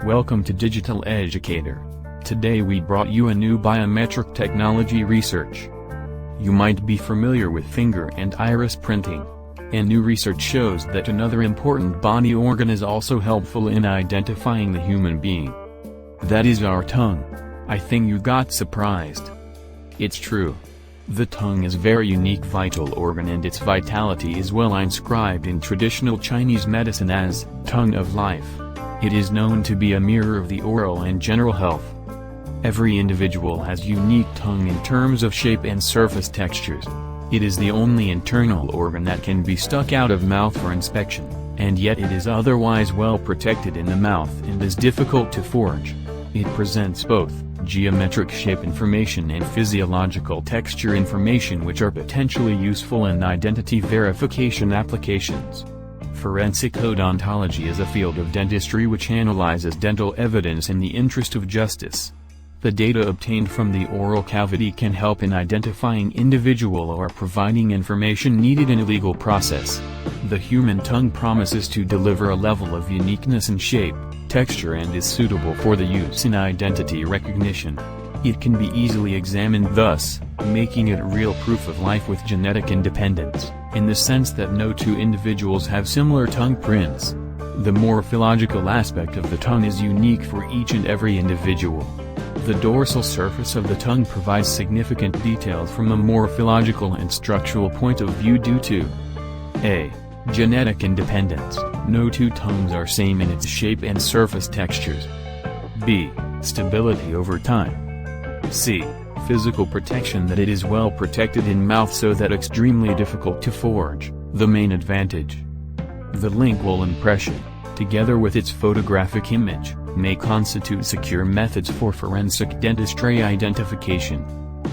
Welcome to Digital Educator. Today we brought you a new biometric technology research. You might be familiar with finger and iris printing. And new research shows that another important body organ is also helpful in identifying the human being. That is our tongue. I think you got surprised. It's true. The tongue is a very unique vital organ, and its vitality is well inscribed in traditional Chinese medicine as tongue of life. It is known to be a mirror of the oral and general health. Every individual has unique tongue in terms of shape and surface textures. It is the only internal organ that can be stuck out of mouth for inspection, and yet it is otherwise well protected in the mouth and is difficult to forge. It presents both geometric shape information and physiological texture information, which are potentially useful in identity verification applications. Forensic odontology is a field of dentistry which analyzes dental evidence in the interest of justice. The data obtained from the oral cavity can help in identifying individual or providing information needed in a legal process. The human tongue promises to deliver a level of uniqueness in shape, texture, and is suitable for the use in identity recognition. It can be easily examined, thus making it real proof of life with genetic independence, in the sense that no two individuals have similar tongue prints. The morphological aspect of the tongue is unique for each and every individual. The dorsal surface of the tongue provides significant details from a morphological and structural point of view due to a. Genetic independence. No two tongues are same in its shape and surface textures. B. Stability over time. C. Physical protection, that it is well protected in mouth so that extremely difficult to forge, the main advantage. The lingual impression, together with its photographic image, may constitute secure methods for forensic dentistry identification.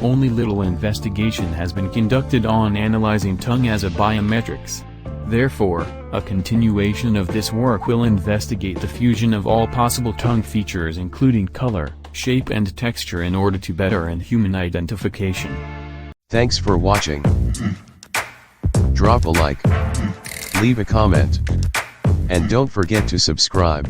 Only little investigation has been conducted on analyzing tongue as a biometrics. Therefore, a continuation of this work will investigate the fusion of all possible tongue features, including color, shape and texture, in order to better and human identification. Thanks for watching. Drop a like, leave a comment, and don't forget to subscribe.